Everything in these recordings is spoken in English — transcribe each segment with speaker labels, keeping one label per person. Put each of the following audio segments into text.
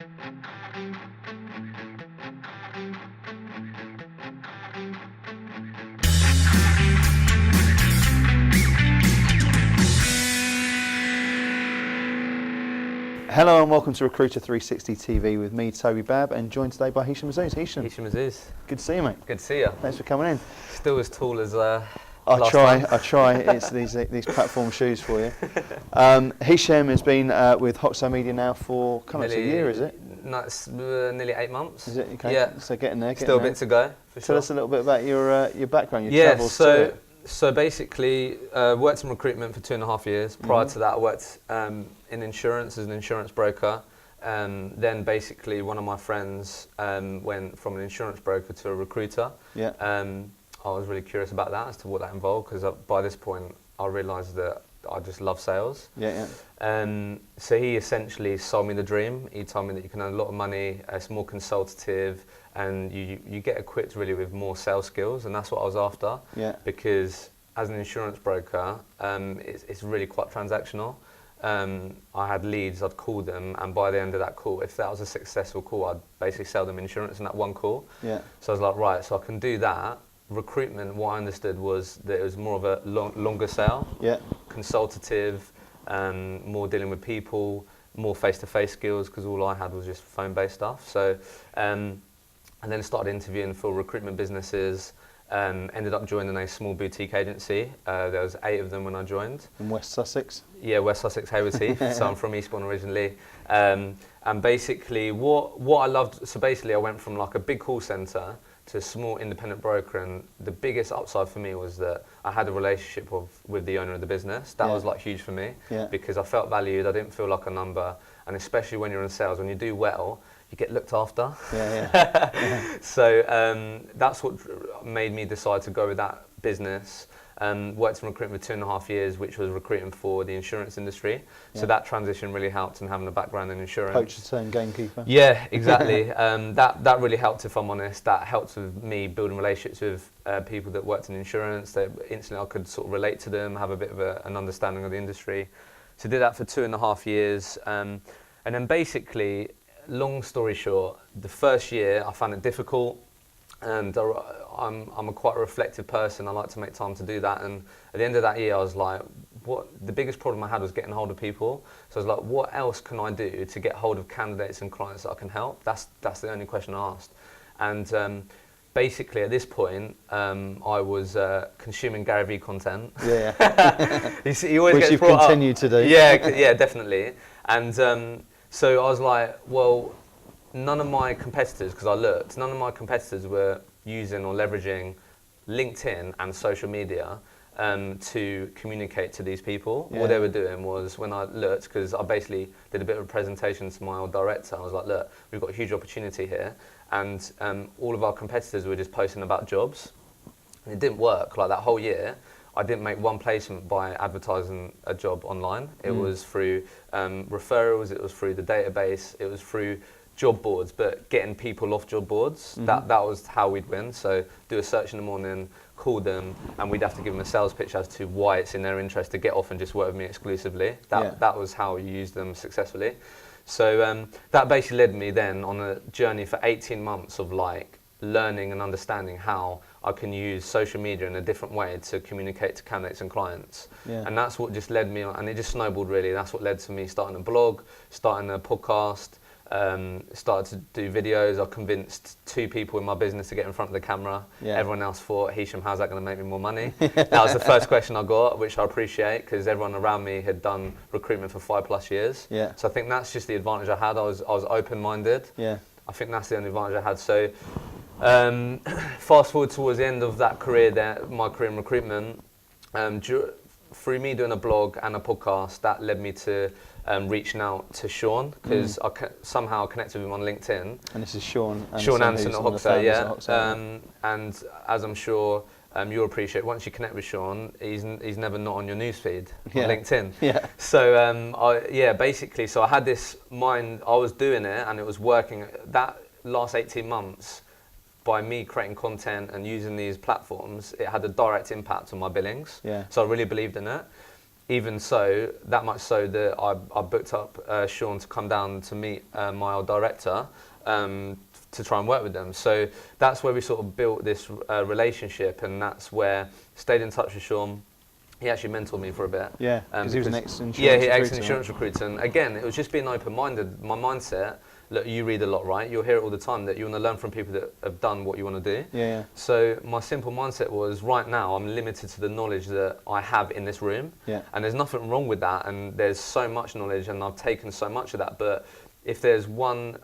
Speaker 1: Hello and welcome to Recruiter 360 TV with me, Toby Babb, and joined today by Hishem Azzouz. Hishem
Speaker 2: Azzouz.
Speaker 1: Good to see you, mate.
Speaker 2: Good to see you.
Speaker 1: Thanks for coming in.
Speaker 2: Still as tall as
Speaker 1: I try. It's these platform shoes for you. Hishem has been with Hoxo Media now for coming up to a year, is it?
Speaker 2: No, it's nearly 8 months.
Speaker 1: Is it? Okay.
Speaker 2: Yeah.
Speaker 1: So getting there.
Speaker 2: Still a bit to go.
Speaker 1: Tell us a little bit about your background, your travels.
Speaker 2: So basically, worked in recruitment for 2.5 years. Prior to that, I worked in insurance as an insurance broker. Then basically, one of my friends went from an insurance broker to a recruiter.
Speaker 1: Yeah.
Speaker 2: I was really curious about that, as to what that involved, because by this point, I realised that I just love sales.
Speaker 1: Yeah, yeah.
Speaker 2: So he essentially sold me the dream. He told me that you can earn a lot of money, it's more consultative, and you get equipped really with more sales skills, and that's what I was after.
Speaker 1: Yeah.
Speaker 2: Because as an insurance broker, it's really quite transactional. I had leads, I'd call them, and by the end of that call, if that was a successful call, I'd basically sell them insurance in that one call.
Speaker 1: Yeah.
Speaker 2: So I was like, right, so I can do that. Recruitment, what I understood was that it was more of a longer sale. Yeah. Consultative, more dealing with people, more face-to-face skills, because all I had was just phone-based stuff. So, and then started interviewing for recruitment businesses. Ended up joining a small boutique agency. There was 8 of them when I joined.
Speaker 1: In West Sussex?
Speaker 2: Yeah, West Sussex, Hayward Heath. So I'm from Eastbourne originally. And basically what I loved, so basically I went from like a big call centre to a small independent broker, and the biggest upside for me was that I had a relationship with the owner of the business. That was like huge for me, because I felt valued, I didn't feel like a number, and especially when you're in sales, when you do well, you get looked after. So that's what made me decide to go with that business. Worked in recruitment for 2.5 years, which was recruiting for the insurance industry. So that transition really helped, and having a background in insurance.
Speaker 1: Poacher turned gamekeeper.
Speaker 2: Yeah, exactly. That really helped, if I'm honest. That helped with me building relationships with people that worked in insurance. That instantly I could sort of relate to them, have a bit of an understanding of the industry. So did that for 2.5 years. And then basically, long story short, the first year I found it difficult. And I'm a quite a reflective person. I like to make time to do that. And at the end of that year, I was like, the biggest problem I had was getting hold of people. So I was like, what else can I do to get hold of candidates and clients that I can help? That's the only question I asked. And basically, at this point, I was consuming Gary Vee content. Yeah. He always
Speaker 1: Which
Speaker 2: gets
Speaker 1: you've
Speaker 2: brought
Speaker 1: continued
Speaker 2: up.
Speaker 1: to do.
Speaker 2: Yeah, definitely. And so I was like, well, none of my competitors, because I looked, none of my competitors were using or leveraging LinkedIn and social media to communicate to these people. What they were doing was, when I looked, because I basically did a bit of a presentation to my old director, I was like, look, we've got a huge opportunity here, and all of our competitors were just posting about jobs. And it didn't work. Like that whole year, I didn't make one placement by advertising a job online. It was through referrals, it was through the database, it was through job boards, but getting people off job boards, that was how we'd win. So do a search in the morning, call them, and we'd have to give them a sales pitch as to why it's in their interest to get off and just work with me exclusively. That was how you used them successfully. So that basically led me then on a journey for 18 months of like learning and understanding how I can use social media in a different way to communicate to candidates and clients. And that's what just led me on, and it just snowballed really. That's what led to me starting a blog, starting a podcast, started to do videos. I convinced 2 people in my business to get in front of the camera. Everyone else thought, Hishem, how's that going to make me more money? That was the first question I got, which I appreciate, because everyone around me had done recruitment for 5+ years. So I think that's just the advantage I had. I was open-minded. I think that's the only advantage I had. So fast forward towards the end of that career there, my career in recruitment, through me doing a blog and a podcast, that led me to reaching out to Sean, because I somehow connected with him on LinkedIn.
Speaker 1: And this is Sean
Speaker 2: Anderson at Hoxo, and as I'm sure you'll appreciate, once you connect with Sean, he's never not on your newsfeed on LinkedIn. So basically, so I had this mind, I was doing it and it was working. That last 18 months, by me creating content and using these platforms, it had a direct impact on my billings. So I really believed in it. even so, that much so that I booked up Sean to come down to meet my old director to try and work with them. So that's where we sort of built this relationship, and that's where stayed in touch with Sean. He actually mentored me for a bit.
Speaker 1: Yeah, because he was an ex-insurance recruiter.
Speaker 2: Yeah, ex-insurance recruiter. And again, it was just being open-minded. My mindset, look, you read a lot, right? You'll hear it all the time that you want to learn from people that have done what you want to do.
Speaker 1: Yeah.
Speaker 2: So my simple mindset was, right now, I'm limited to the knowledge that I have in this room.
Speaker 1: Yeah.
Speaker 2: And there's nothing wrong with that. And there's so much knowledge, and I've taken so much of that. But if there's one,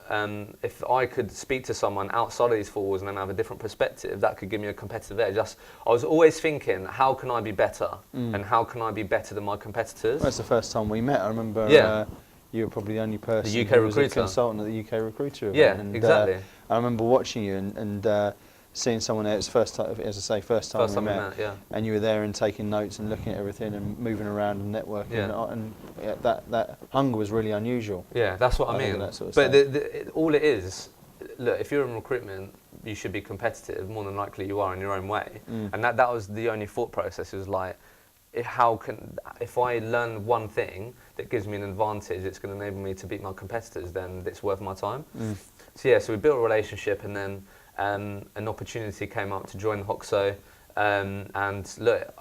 Speaker 2: if I could speak to someone outside of these four walls and then have a different perspective, that could give me a competitive edge. I was always thinking, how can I be better? And how can I be better than my competitors?
Speaker 1: Well, that's the first time we met. I remember you were probably the only person
Speaker 2: the UK
Speaker 1: who was
Speaker 2: recruiter.
Speaker 1: a consultant at the UK Recruiter event.
Speaker 2: Yeah,
Speaker 1: and,
Speaker 2: exactly.
Speaker 1: I remember watching you and seeing someone there. It was first time, as I say, first time we met.
Speaker 2: Yeah.
Speaker 1: And you were there and taking notes and looking at everything and moving around and networking. And that hunger was really unusual.
Speaker 2: Yeah, that's what I mean.
Speaker 1: That sort of
Speaker 2: but all it is, look, if you're in recruitment, you should be competitive. More than likely you are in your own way. And that was the only thought process. It was like, if I learn one thing that gives me an advantage, it's going to enable me to beat my competitors, then it's worth my time. So we built a relationship, and then an opportunity came up to join Hoxo. And look,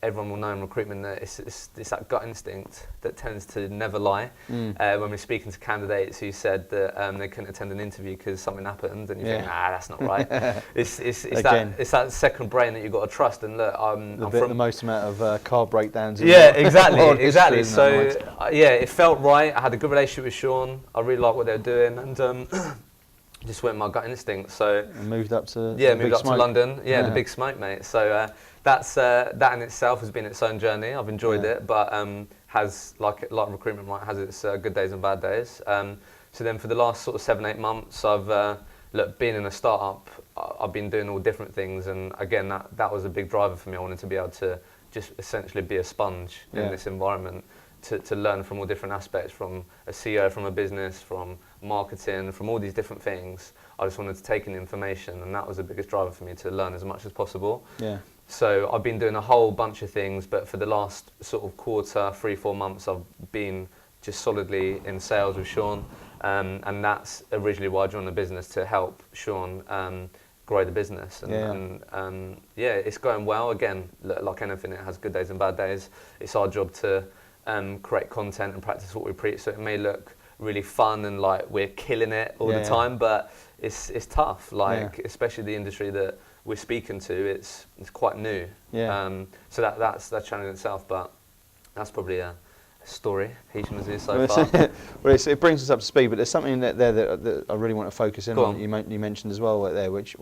Speaker 2: everyone will know in recruitment that it's that gut instinct that tends to never lie. When we're speaking to candidates who said that they couldn't attend an interview because something happened, and you think, nah, that's not right. it's that second brain that you've got to trust. And look, I'm from
Speaker 1: the most amount of car breakdowns.
Speaker 2: Exactly. So it felt right. I had a good relationship with Sean. I really liked what they were doing, and just went my gut instinct. So
Speaker 1: and moved up to
Speaker 2: London. The Big Smoke, mate. So that in itself has been its own journey. I've enjoyed it, but has like recruitment, right, has its good days and bad days. So then for the last sort of 7-8 months, I've been in a startup. I've been doing all different things, and again, that was a big driver for me. I wanted to be able to just essentially be a sponge in this environment. To learn from all different aspects, from a CEO, from a business, from marketing, from all these different things. I just wanted to take in the information, and that was the biggest driver for me, to learn as much as possible. Yeah. So I've been doing a whole bunch of things, but for the last sort of quarter, 3-4 months, I've been just solidly in sales with Sean, and that's originally why I joined the business, to help Sean grow the business. And it's going well. Again, like anything, it has good days and bad days. It's our job to create content and practice what we preach, so it may look really fun and like we're killing it all the time, but it's tough, especially the industry that we're speaking to. It's quite new, so that's challenging itself, but that's probably a story, Hishem Azzouz, so far.
Speaker 1: Well, it brings us up to speed, but there's something that I really want to focus in on. You mentioned as well there, which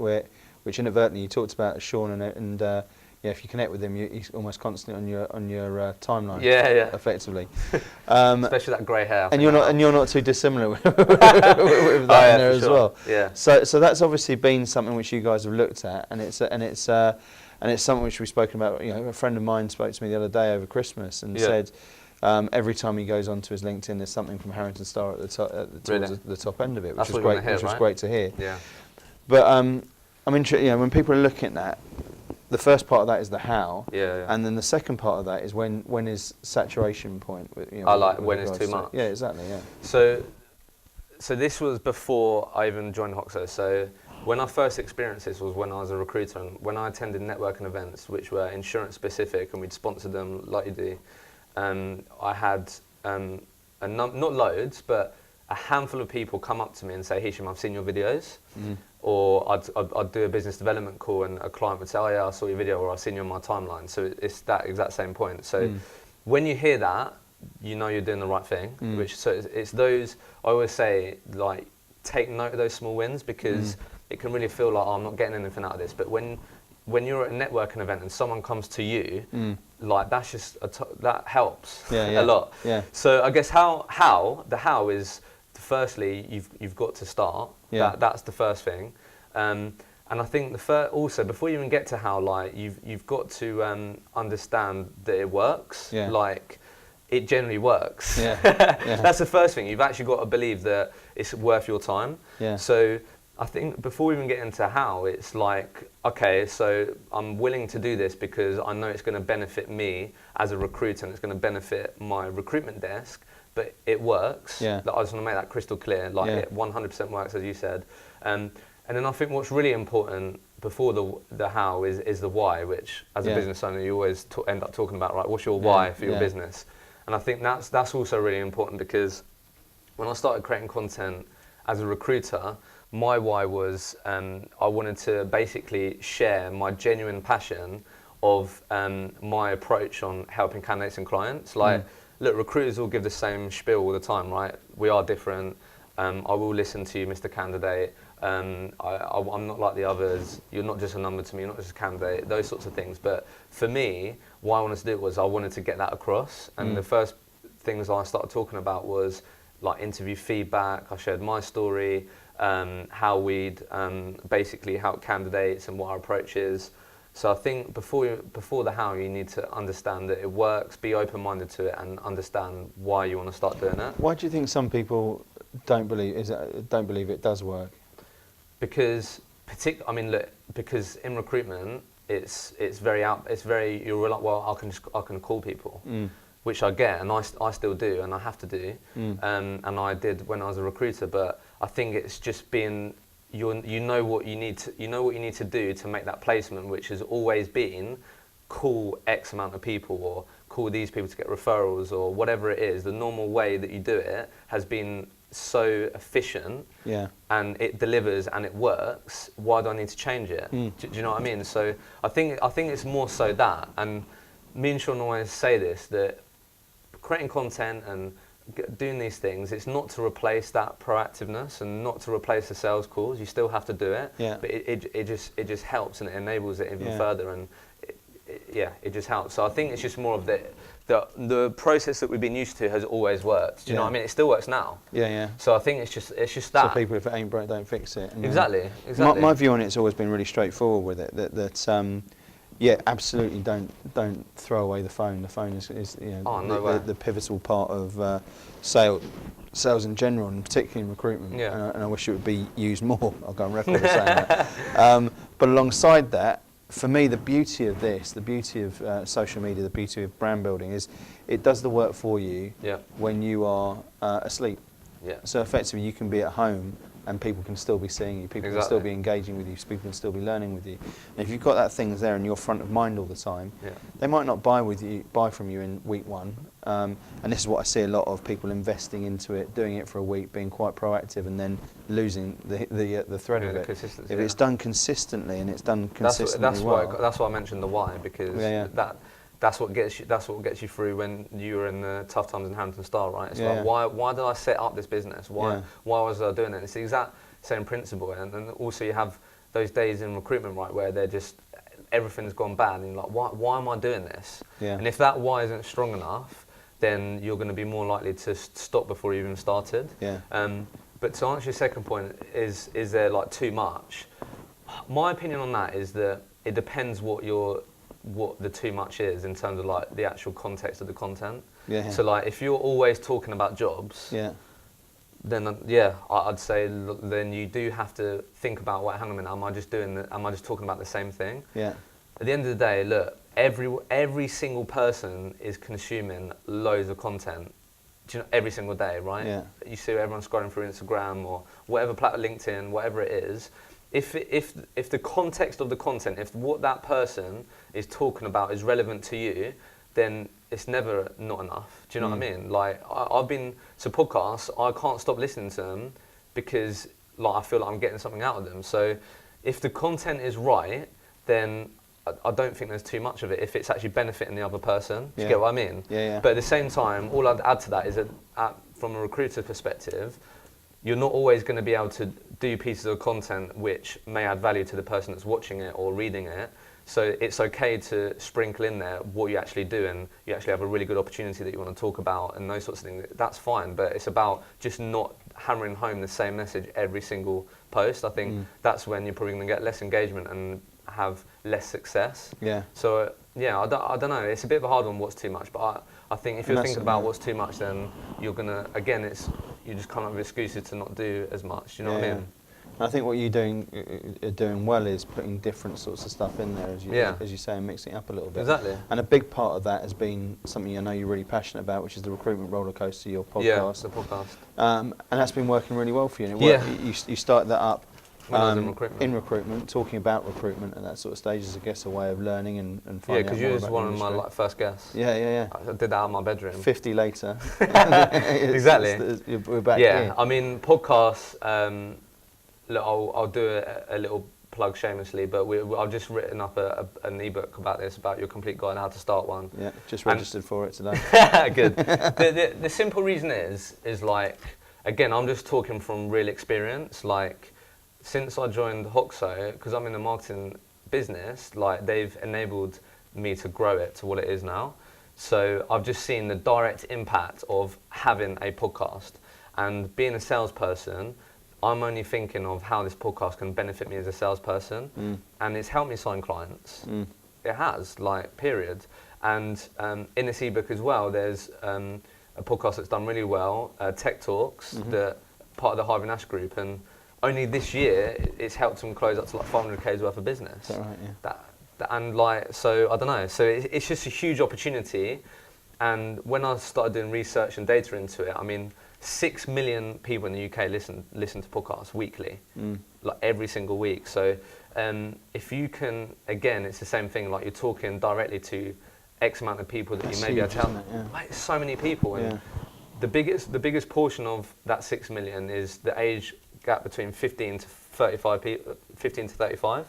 Speaker 1: inadvertently you talked about Sean and if you connect with him, he's almost constantly on your timeline. Effectively.
Speaker 2: Especially that grey hair.
Speaker 1: And you're not too dissimilar with that in there as well.
Speaker 2: Yeah.
Speaker 1: So that's obviously been something which you guys have looked at, and it's something which we've spoken about. A friend of mine spoke to me the other day over Christmas and said every time he goes onto his LinkedIn, there's something from Harrington Starr at the top end of it, which was great. Which was great to hear.
Speaker 2: Yeah.
Speaker 1: But I'm interested. When people are looking at that, the first part of that is the how, and then the second part of that is when is saturation point.
Speaker 2: When it's too much.
Speaker 1: Yeah, exactly. Yeah.
Speaker 2: So this was before I even joined Hoxo. So when I first experienced this was when I was a recruiter, and when I attended networking events which were insurance specific, and we'd sponsor them like you do. I had not loads, but a handful of people come up to me and say, "Hishem, I've seen your videos." Or I'd do a business development call, and a client would say, "Oh yeah, I saw your video," or "I've seen you on my timeline." So it's that exact same point. So when you hear that, you know you're doing the right thing. It's those, I always say, like, take note of those small wins, because it can really feel like, I'm not getting anything out of this. But when you're at a networking event and someone comes to you, like, that's just that helps a lot. Yeah. So I guess the how is, firstly, you've got to start. That's the first thing, and I think also, before you even get to how, like, you've got to understand that it works. Like, it generally works. That's the first thing. You've actually got to believe that it's worth your time. So I think before we even get into how, it's like, okay, so I'm willing to do this because I know it's going to benefit me as a recruiter and it's going to benefit my recruitment desk, but it works.
Speaker 1: Yeah.
Speaker 2: I just want to make that crystal clear. Like it 100% works, as you said. And then I think what's really important before the how is the why, which as a business owner you always end up talking about, right? What's your why for your business? And I think that's also really important, because when I started creating content as a recruiter, my why was I wanted to basically share my genuine passion of my approach on helping candidates and clients. Like, look, recruiters all give the same spiel all the time, right? We are different. I will listen to you, Mr. Candidate. I'm not like the others. You're not just a number to me. You're not just a candidate. Those sorts of things. But for me, what I wanted to do was I wanted to get that across. And the first things I started talking about was like interview feedback. I shared my story. How we'd basically help candidates and what our approach is. So I think before the how, you need to understand that it works, be open-minded to it, and understand why you want to start doing it.
Speaker 1: Why do you think some people don't believe it does work?
Speaker 2: Because because in recruitment, it's very you're like, well, I can call people. Which I get, and I still do, and I have to do, and I did when I was a recruiter. But I think it's just being, you know what you need to do to make that placement, which has always been call X amount of people, or call these people to get referrals, or whatever it is. The normal way that you do it has been so efficient, and it delivers and it works. Why do I need to change it? Do you know what I mean? So I think it's more so that, and me and Sean always say this, that creating content and doing these things, it's not to replace that proactiveness and not to replace the sales calls. You still have to do it, but it just helps, and it enables it even further, and it just helps. So I think it's just more of the process that we've been used to has always worked. Do you know what I mean? It still works now. So I think it's just that.
Speaker 1: So people, if it ain't broke, don't fix it.
Speaker 2: Exactly.
Speaker 1: My view on it's always been really straightforward with it. That absolutely don't throw away the phone. The phone is the pivotal part of sales in general, and particularly in recruitment. And I wish it would be used more. I'll go on record as saying that. But alongside that, for me, the beauty of this, the beauty of social media, the beauty of brand building is it does the work for you when you are asleep. So effectively, you can be at home and people can still be seeing you, people can still be engaging with you, people can still be learning with you. And if you've got that things there and you're front of mind all the time, they might not buy from you in week one. And this is what I see a lot of people investing into it, doing it for a week, being quite proactive, and then losing the thread of it. If it's done consistently and it's done consistently
Speaker 2: that's why I mentioned the why, because that's what gets you through when you were in the tough times in Harrington Starr, right? It's like, why did I set up this business? Why was I doing it? It's the exact same principle, and also you have those days in recruitment, right, where they're just everything's gone bad, and you're like, why am I doing this? And if that why isn't strong enough, then you're going to be more likely to stop before you even started. But to answer your second point, is there like too much? My opinion on that is that it depends what the too much is in terms of like the actual context of the content. So like if you're always talking about jobs, then I'd say then you do have to think about, hang on a minute, am I just talking about the same thing? At the end of the day, look, every single person is consuming loads of content. Do you know, every single day, right? You see everyone scrolling through Instagram or whatever platform, LinkedIn, whatever it is. If the context of the content, if what that person is talking about is relevant to you, then it's never not enough. Do you know what I mean? Like I've been to podcasts, I can't stop listening to them because like I feel like I'm getting something out of them. So if the content is right, then I don't think there's too much of it if it's actually benefiting the other person. Do you get what I mean? But at the same time, all I'd add to that is that from a recruiter perspective, you're not always going to be able to do pieces of content which may add value to the person that's watching it or reading it. So it's okay to sprinkle in there what you actually do, and you actually have a really good opportunity that you want to talk about and those sorts of things. That's fine, but it's about just not hammering home the same message every single post. I think that's when you're probably going to get less engagement and have less success. So I don't know. It's a bit of a hard one. What's too much? But I think if you're thinking about what's too much, then you're gonna you just come up with excuses to not do as much. Do you know what I mean?
Speaker 1: I think what you're doing well is putting different sorts of stuff in there, as you say, and mixing it up a little bit.
Speaker 2: Exactly.
Speaker 1: And a big part of that has been something I know you're really passionate about, which is the Recruitment Rollercoaster, your podcast.
Speaker 2: Yeah, the podcast.
Speaker 1: And that's been working really well for you. And you started that up
Speaker 2: when I was in
Speaker 1: recruitment, talking about recruitment and that sort of stage is, I guess, a way of learning and finding out
Speaker 2: because
Speaker 1: more
Speaker 2: you was
Speaker 1: about
Speaker 2: one
Speaker 1: the
Speaker 2: of my
Speaker 1: industry.
Speaker 2: first guests.
Speaker 1: Yeah.
Speaker 2: I did that out of my bedroom.
Speaker 1: 50 later.
Speaker 2: Exactly.
Speaker 1: We're back
Speaker 2: Yeah,
Speaker 1: here.
Speaker 2: I mean, podcasts, look, I'll do a little plug shamelessly, but I've just written up an ebook about this, about your complete guide on how to start one.
Speaker 1: Yeah, just registered for it today.
Speaker 2: Good. The simple reason is like, again, I'm just talking from real experience. Like, since I joined Hoxo, because I'm in the marketing business, like, they've enabled me to grow it to what it is now. So I've just seen the direct impact of having a podcast. And being a salesperson, I'm only thinking of how this podcast can benefit me as a salesperson. And it's helped me sign clients. It has, like, period. And in this ebook as well, there's a podcast that's done really well, Tech Talks, the part of the Harvey Nash group. And only this year, it's helped them close up to like 500K's worth of business.
Speaker 1: Is that right? Yeah.
Speaker 2: And like, so I don't know. So it's just a huge opportunity. And when I started doing research and data into it, I mean, 6 million people in the UK listen to podcasts weekly, like every single week. So if you can, again, it's the same thing. Like, you're talking directly to X amount of people that
Speaker 1: That's
Speaker 2: you maybe are telling.
Speaker 1: Yeah.
Speaker 2: Like, so many people. And the biggest portion of that 6 million is the age gap between 15 to 35 people, 15 to 35.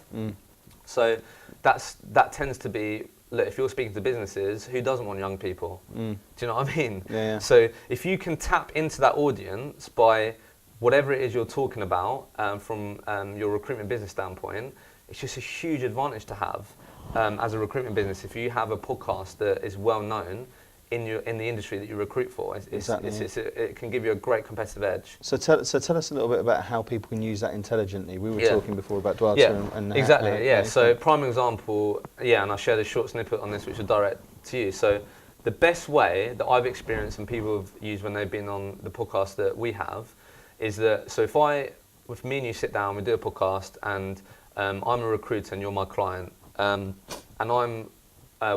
Speaker 2: So that tends to be, look, if you're speaking to businesses, who doesn't want young people? Do you know what I mean?
Speaker 1: Yeah.
Speaker 2: So if you can tap into that audience by whatever it is you're talking about from your recruitment business standpoint, it's just a huge advantage to have as a recruitment business. If you have a podcast that is well known in the industry that you recruit for, it can give you a great competitive edge.
Speaker 1: So tell us a little bit about how people can use that intelligently. We were talking before about data and
Speaker 2: exactly. So prime example, and I shared a short snippet on this which is direct to you. So the best way that I've experienced and people have used when they've been on the podcast that we have is that, so if me and you sit down, we do a podcast, and I'm a recruiter and you're my client, and I'm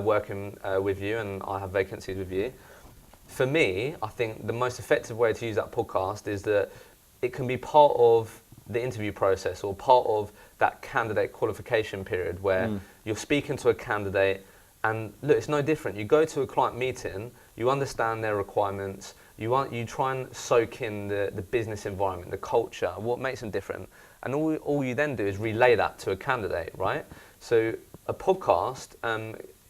Speaker 2: working with you and I have vacancies with you. For me, I think the most effective way to use that podcast is that it can be part of the interview process or part of that candidate qualification period where you're speaking to a candidate, and look, it's no different. You go to a client meeting, you understand their requirements, you try and soak in the business environment, the culture, what makes them different, and all you then do is relay that to a candidate, right? So a podcast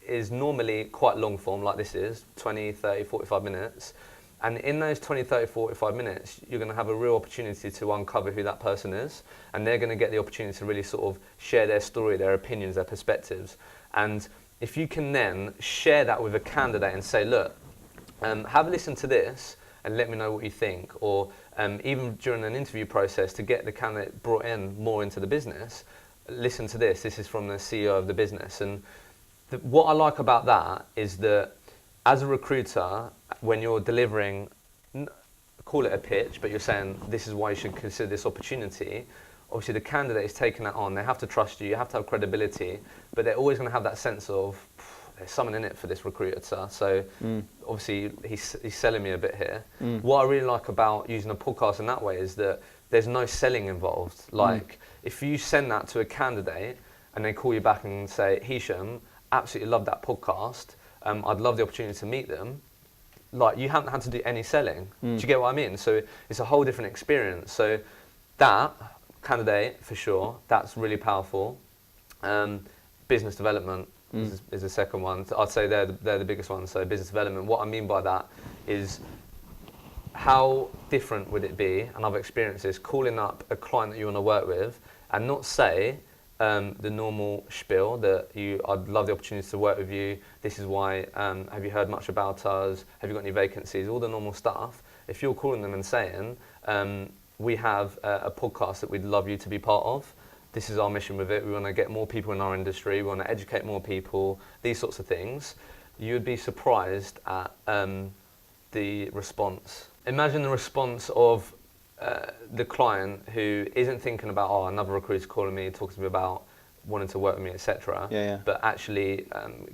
Speaker 2: is normally quite long form, like this is, 20, 30, 45 minutes. And in those 20, 30, 45 minutes, you're going to have a real opportunity to uncover who that person is. And they're going to get the opportunity to really sort of share their story, their opinions, their perspectives. And if you can then share that with a candidate and say, look, have a listen to this and let me know what you think. Or even during an interview process, to get the candidate brought in more into the business, listen to this. This is from the CEO of the business. And what I like about that is that as a recruiter, when you're delivering, call it a pitch, but you're saying this is why you should consider this opportunity, obviously the candidate is taking that on. They have to trust you have to have credibility, but they're always going to have that sense of, there's something in it for this recruiter. So obviously he's selling me a bit here. What I really like about using a podcast in that way is that there's no selling involved. Like, if you send that to a candidate and they call you back and say, Hishem, absolutely love that podcast, I'd love the opportunity to meet them, like, you haven't had to do any selling. Do you get what I mean? So it's a whole different experience. So that candidate, for sure, that's really powerful. Business development is the second one. So I'd say they're the biggest ones. So business development, what I mean by that is, how different would it be, and I've experienced this, calling up a client that you want to work with and not say the normal spiel that I'd love the opportunity to work with you, this is why, have you heard much about us, have you got any vacancies, all the normal stuff. If you're calling them and saying, we have a podcast that we'd love you to be part of, this is our mission with it, we want to get more people in our industry, we want to educate more people, these sorts of things, you would be surprised at the response. Imagine the response of the client who isn't thinking about, oh, another recruiter's calling me, talking to me about wanting to work with me, etc. But actually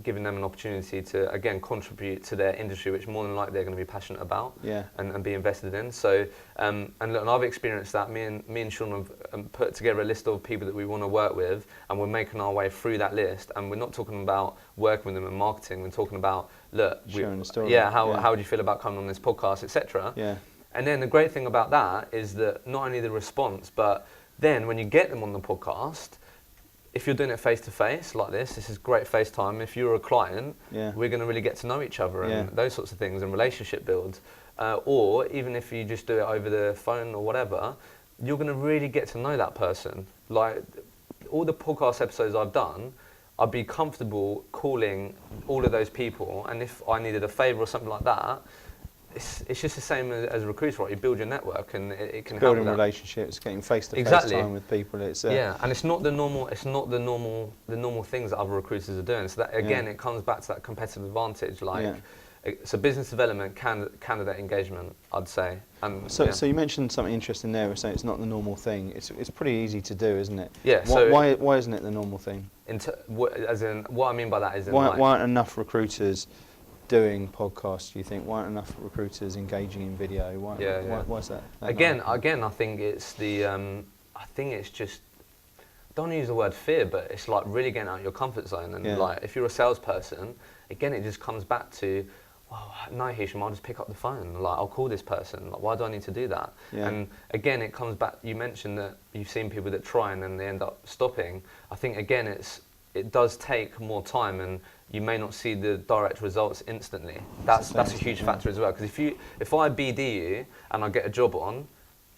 Speaker 2: giving them an opportunity to, again, contribute to their industry, which more than likely they're going to be passionate about and be invested in. So, and look, and I've experienced that. Me and Sean have put together a list of people that we want to work with, and we're making our way through that list. And we're not talking about working with them in marketing. We're talking about, look,
Speaker 1: sharing the story.
Speaker 2: How do you feel about coming on this podcast, etc. And then the great thing about that is that not only the response, but then when you get them on the podcast, if you're doing it face-to-face like this is great FaceTime. If you're a client, we're going to really get to know each other and those sorts of things and relationship build. Or even if you just do it over the phone or whatever, you're going to really get to know that person. Like all the podcast episodes I've done, I'd be comfortable calling all of those people, and if I needed a favour or something like that, it's just the same as a recruiter, right? You build your network, and it can help
Speaker 1: building
Speaker 2: with
Speaker 1: relationships, getting face-to-face time with people. It's
Speaker 2: and it's not the normal things that other recruiters are doing. So that again, it comes back to that competitive advantage. Like, so business development, candidate engagement, I'd say. And
Speaker 1: so you mentioned something interesting there. We're saying it's not the normal thing. It's pretty easy to do, isn't it?
Speaker 2: Yeah.
Speaker 1: Why isn't it the normal thing?
Speaker 2: As in, what I mean by that is,
Speaker 1: why aren't enough recruiters doing podcasts, do you think? Why aren't enough recruiters engaging in video? Why is that?
Speaker 2: Again, I think it's the, I think it's just, I don't want to use the word fear, but it's like really getting out of your comfort zone. And like, if you're a salesperson, again, it just comes back to, well, no, Hishem, I'll just pick up the phone. Like, I'll call this person. Like, why do I need to do that? And again, it comes back, you mentioned that you've seen people that try and then they end up stopping. I think, again, it does take more time, and you may not see the direct results instantly. That's a huge factor as well. Because if I BD you and I get a job on,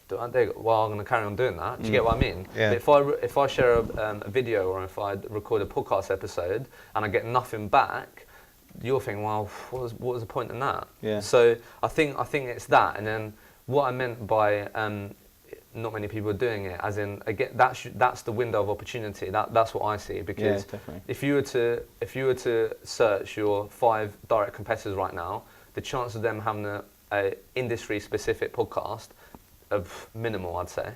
Speaker 2: well, I'm going to carry on doing that. Do you get what I mean? But if I share a video, or if I record a podcast episode and I get nothing back, you're thinking, well, what was the point in that? So I think it's that. And then what I meant by not many people are doing it, as in, again, that's the window of opportunity. That's what I see. Because if you were to search your 5 direct competitors right now, the chance of them having a industry specific podcast of minimal, I'd say.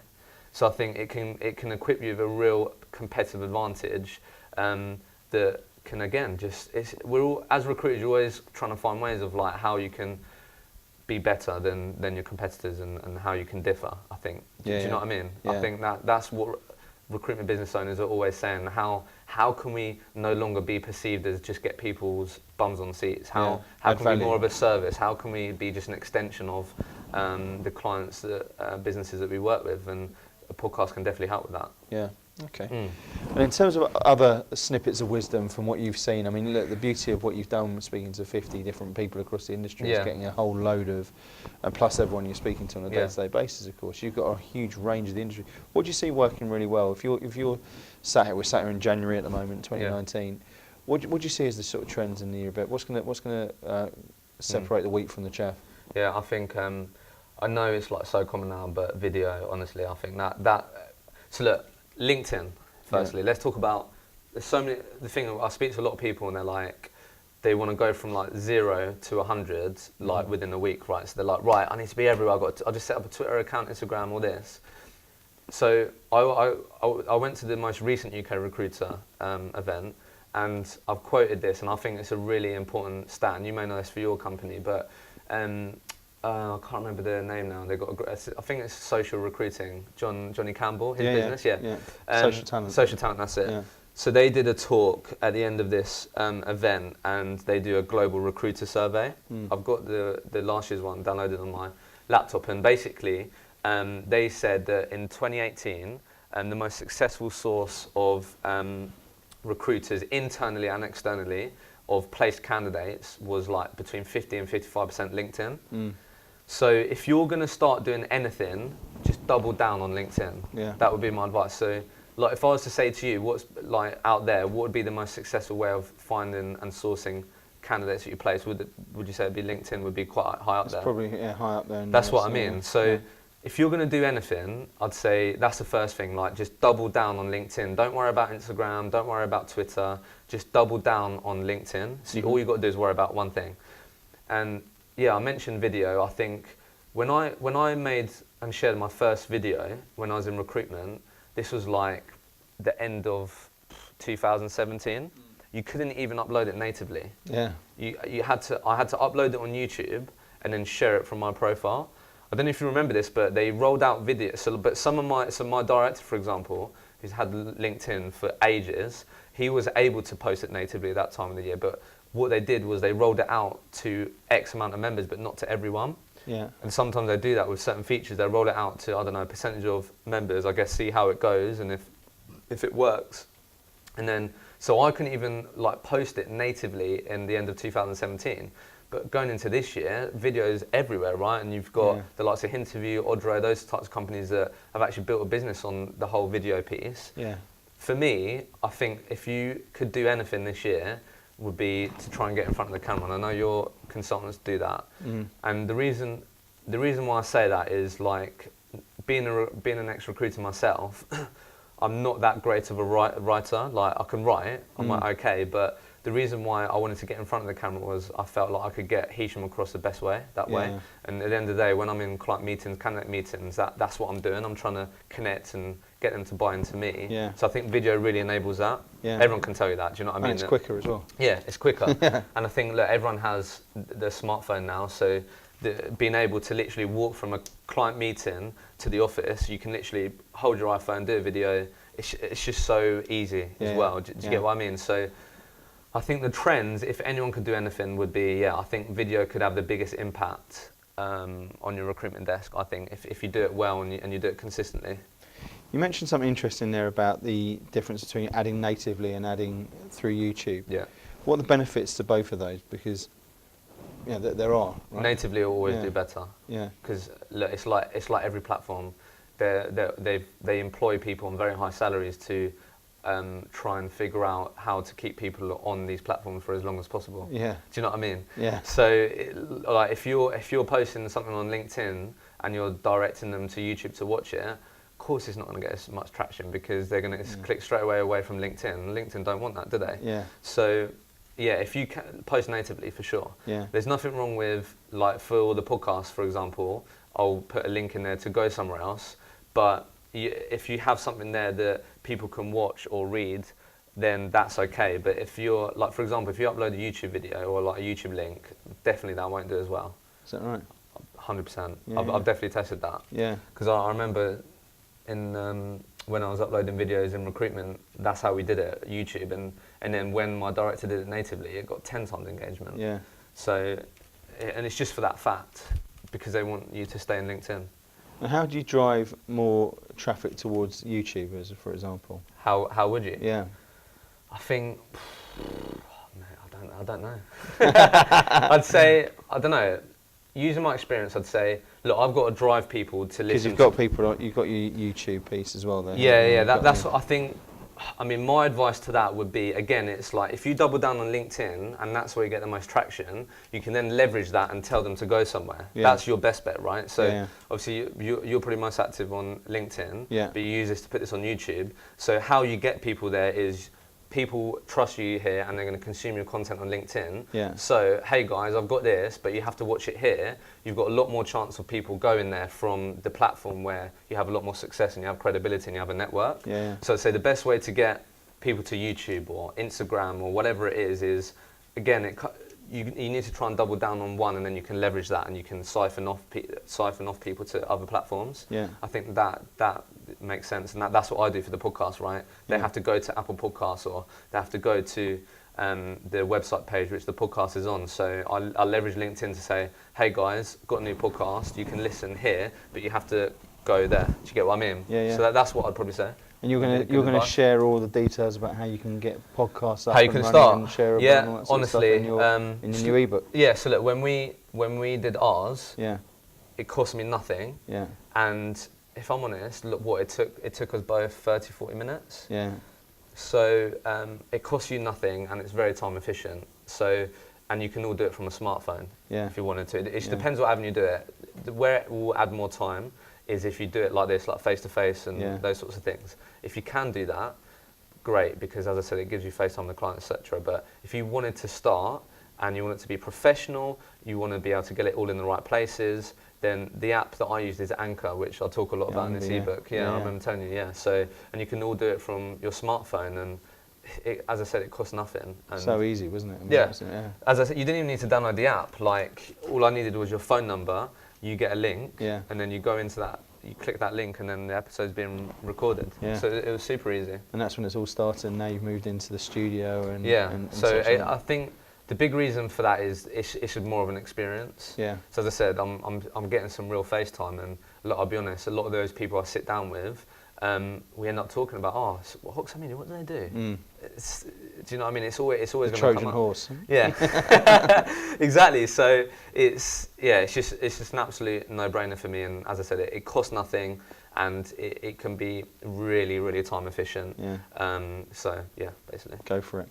Speaker 2: So I think it can equip you with a real competitive advantage that can, again, we're all, as recruiters, you're always trying to find ways of like how you can be better than your competitors and how you can differ, I think. Do you know what I mean? I think that's what recruitment business owners are always saying. How can we no longer be perceived as just get people's bums on seats? How can we be more of a service? How can we be just an extension of the clients, businesses that we work with? And a podcast can definitely help with that.
Speaker 1: Yeah. Okay. And in terms of other snippets of wisdom from what you've seen, I mean, look, the beauty of what you've done, speaking to 50 different people across the industry, is getting a whole load of, and plus everyone you're speaking to on a day-to-day basis, of course. You've got a huge range of the industry. What do you see working really well? If you're sat here, we're sat here in January at the moment, 2019. What do you see as the sort of trends in the year? What's going to separate the wheat from the chaff?
Speaker 2: Yeah, I think I know it's like so common now, but video, honestly, I think that. So look. LinkedIn, firstly. Let's talk about, there's so many, the thing, I speak to a lot of people and they're like, they want to go from like 0 to 100 like within a week, right? So they're like, right, I need to be everywhere. I'll just set up a Twitter account, Instagram, all this. So I went to the most recent UK Recruiter event, and I've quoted this, and I think it's a really important stat, and you may know this for your company, but I can't remember their name now. They got I think it's social recruiting. Johnny Campbell, his business,
Speaker 1: Social talent.
Speaker 2: Social talent, that's it. Yeah. So they did a talk at the end of this event, and they do a global recruiter survey. I've got the last year's one downloaded on my laptop, and basically they said that in 2018, the most successful source of recruiters internally and externally of placed candidates was like between 50 and 55% LinkedIn. So if you're going to start doing anything, just double down on LinkedIn. Yeah. That would be my advice. So like if I was to say to you, what's like out there, what would be the most successful way of finding and sourcing candidates that you place? Would you say it'd be LinkedIn would be quite high up there?
Speaker 1: It's probably high up there.
Speaker 2: That's what I mean. So if you're going to do anything, I'd say that's the first thing, like just double down on LinkedIn. Don't worry about Instagram, don't worry about Twitter, just double down on LinkedIn. So all you've got to do is worry about one thing. And yeah, I mentioned video. I think when I made and shared my first video when I was in recruitment, this was like the end of 2017. You couldn't even upload it natively.
Speaker 1: Yeah.
Speaker 2: I had to upload it on YouTube and then share it from my profile. I don't know if you remember this, but they rolled out videos. So my director, for example, who's had LinkedIn for ages, he was able to post it natively at that time of the year. But what they did was they rolled it out to X amount of members, but not to everyone.
Speaker 1: Yeah.
Speaker 2: And sometimes they do that with certain features. They roll it out to, I don't know, a percentage of members, I guess, see how it goes and if it works. And then, so I couldn't even like post it natively in the end of 2017. But going into this year, videos everywhere, right? And you've got the likes of Interview, Audro, those types of companies that have actually built a business on the whole video piece.
Speaker 1: Yeah.
Speaker 2: For me, I think if you could do anything this year, would be to try and get in front of the camera. And I know your consultants do that. And the reason why I say that is like being an ex-recruiter myself, I'm not that great of a writer. Like I can write, I'm like okay, but the reason why I wanted to get in front of the camera was I felt like I could get Hishem across the best way, way. And at the end of the day, when I'm in client meetings, candidate meetings, that's what I'm doing. I'm trying to connect and get them to buy into me. Yeah. So I think video really enables that. Yeah. Everyone can tell you that, do you know what I mean?
Speaker 1: And it's quicker as well.
Speaker 2: Yeah, it's quicker. And I think that everyone has the smartphone now, so being able to literally walk from a client meeting to the office, you can literally hold your iPhone, do a video. It's just so easy as well. Do you get what I mean? So I think the trends, if anyone could do anything, would be, I think video could have the biggest impact on your recruitment desk, I think, if you do it well and you do it consistently.
Speaker 1: You mentioned something interesting there about the difference between adding natively and adding through YouTube. Yeah. What are the benefits to both of those? Because there are. Right?
Speaker 2: Natively will always do better.
Speaker 1: Yeah.
Speaker 2: Because it's like every platform. They employ people on very high salaries to try and figure out how to keep people on these platforms for as long as possible. Yeah. Do you know what I mean? Yeah. So, like, if you're posting something on LinkedIn and you're directing them to YouTube to watch it, of course it's not going to get as much traction because they're going to click straight away from LinkedIn. LinkedIn don't want that, do they? Yeah. So, if you can post natively, for sure. Yeah. There's nothing wrong with, like, for the podcast, for example, I'll put a link in there to go somewhere else, but if you have something there that people can watch or read, then that's okay. But if you're, like, for example, if you upload a YouTube video or like a YouTube link, definitely that won't do as well.
Speaker 1: Is that right?
Speaker 2: 100%. I've definitely tested that. Yeah. Because I remember when I was uploading videos in recruitment, that's how we did it, YouTube. And then when my director did it natively, it got 10 times engagement. Yeah. So, and it's just for that fact, because they want you to stay in LinkedIn.
Speaker 1: And how do you drive more traffic towards YouTubers, for example?
Speaker 2: How would you?
Speaker 1: Yeah.
Speaker 2: I think, I don't know. I'd say, I don't know. Using my experience, I'd say, look, I've got to drive people to listen.
Speaker 1: Because you've got people, you've got your YouTube piece as well there.
Speaker 2: Yeah. That's what I think. I mean, my advice to that would be, again, it's like if you double down on LinkedIn and that's where you get the most traction, you can then leverage that and tell them to go somewhere. Yeah. That's your best bet, right? So obviously you're probably most active on LinkedIn, but you use this to put this on YouTube. So how you get people there is people trust you here and they're going to consume your content on LinkedIn. Yeah. So, hey guys, I've got this, but you have to watch it here. You've got a lot more chance of people going there from the platform where you have a lot more success and you have credibility and you have a network. Yeah. So I'd say the best way to get people to YouTube or Instagram or whatever it is again, you need to try and double down on one and then you can leverage that and you can siphon off people to other platforms. Yeah. I think that makes sense, and that's what I do for the podcast, right? They have to go to Apple Podcasts or they have to go to the website page which the podcast is on. So I leverage LinkedIn to say, hey guys, got a new podcast, you can listen here, but you have to go there. Do you get what I mean? Yeah. So that's what I'd probably say.
Speaker 1: And you're going to share all the details about how you can get podcasts up
Speaker 2: how you
Speaker 1: and
Speaker 2: can
Speaker 1: running
Speaker 2: start.
Speaker 1: And share
Speaker 2: all
Speaker 1: that
Speaker 2: honestly,
Speaker 1: in your new ebook.
Speaker 2: Yeah. So look, when we did ours, it cost me nothing. Yeah. And if I'm honest, look what it took us both 30-40 minutes. Yeah. So it costs you nothing and it's very time efficient. So and you can all do it from a smartphone if you wanted to. It depends what avenue you do it. Where it will add more time is if you do it like this, like face-to-face and those sorts of things. If you can do that, great, because as I said, it gives you face time with the client, etc. But if you wanted to start and you want it to be professional, you want to be able to get it all in the right places, then the app that I use is Anchor, which I'll talk a lot about in this ebook. I remember telling you, So, and you can all do it from your smartphone, and as I said, it costs nothing. And
Speaker 1: so easy, wasn't it?
Speaker 2: As I said, you didn't even need to download the app. Like, all I needed was your phone number, you get a link, and then you go into that, you click that link, and then the episode's being recorded. So it was super easy.
Speaker 1: And that's when it's all started, and now you've moved into the studio. And
Speaker 2: so I think the big reason for that is it's more of an experience. So as I said, I'm getting some real FaceTime, and I'll be honest, a lot of those people I sit down with, we end up talking about, Hoxo Media, what do they do? Do you know what I mean? It's always going to come up.
Speaker 1: Trojan horse.
Speaker 2: Exactly. So it's just an absolute no-brainer for me. And as I said, it costs nothing, and it can be really, really time efficient. So yeah, basically.
Speaker 1: Go for it.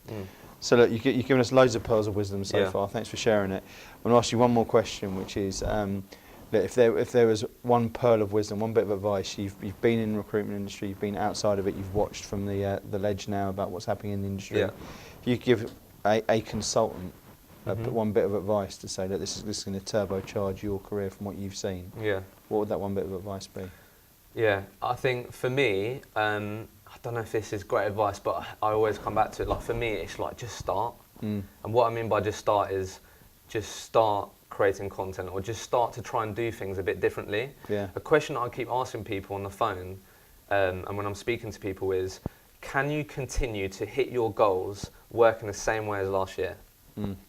Speaker 1: So look, you've given us loads of pearls of wisdom so far. Thanks for sharing it. I'm going to ask you one more question, which is, that if there was one pearl of wisdom, one bit of advice, you've been in the recruitment industry, you've been outside of it, you've watched from the ledge now about what's happening in the industry. If you give a consultant one bit of advice to say that this is going to turbocharge your career from what you've seen, what would that one bit of advice be?
Speaker 2: I think for me, I don't know if this is great advice, but I always come back to it. Like, for me, it's like, just start. And what I mean by just start is just start creating content, or just start to try and do things a bit differently. A question I keep asking people on the phone, and when I'm speaking to people, is, can you continue to hit your goals working the same way as last year?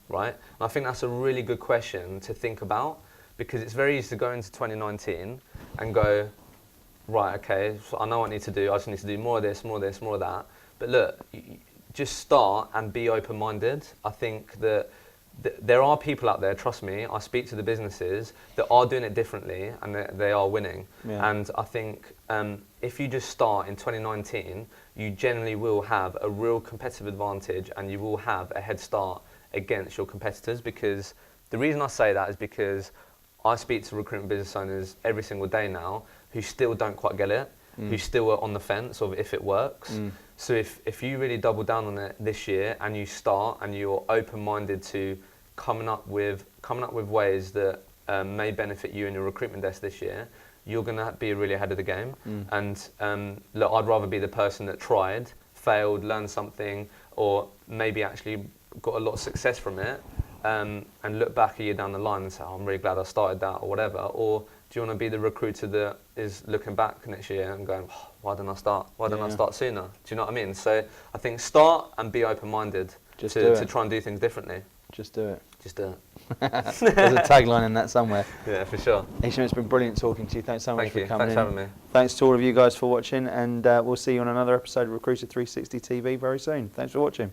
Speaker 2: Right? And I think that's a really good question to think about, because it's very easy to go into 2019 and go, right, okay, so I know what I need to do, I just need to do more of this, more of this, more of that. But look, just start and be open-minded. I think that there are people out there, trust me, I speak to the businesses that are doing it differently, and they are winning. And I think if you just start in 2019, you generally will have a real competitive advantage, and you will have a head start against your competitors. Because the reason I say that is because I speak to recruitment business owners every single day now who still don't quite get it, who still are on the fence of if it works. So if you really double down on it this year, and you start, and you're open-minded to coming up with ways that may benefit you in your recruitment desk this year, you're going to be really ahead of the game. And look, I'd rather be the person that tried, failed, learned something, or maybe actually got a lot of success from it, and look back a year down the line and say, I'm really glad I started that, or whatever. Or do you want to be the recruiter that is looking back next year and going, why didn't I start? Why didn't I start sooner? Do you know what I mean? So I think start and be open-minded to try and do things differently.
Speaker 1: Just do it.
Speaker 2: Just do it.
Speaker 1: There's a tagline in that somewhere.
Speaker 2: Yeah, for sure.
Speaker 1: Hishem, it's been brilliant talking to you. Thanks so much for coming in.
Speaker 2: Thanks for having me.
Speaker 1: Thanks to all of you guys for watching, and we'll see you on another episode of Recruiter 360 TV very soon. Thanks for watching.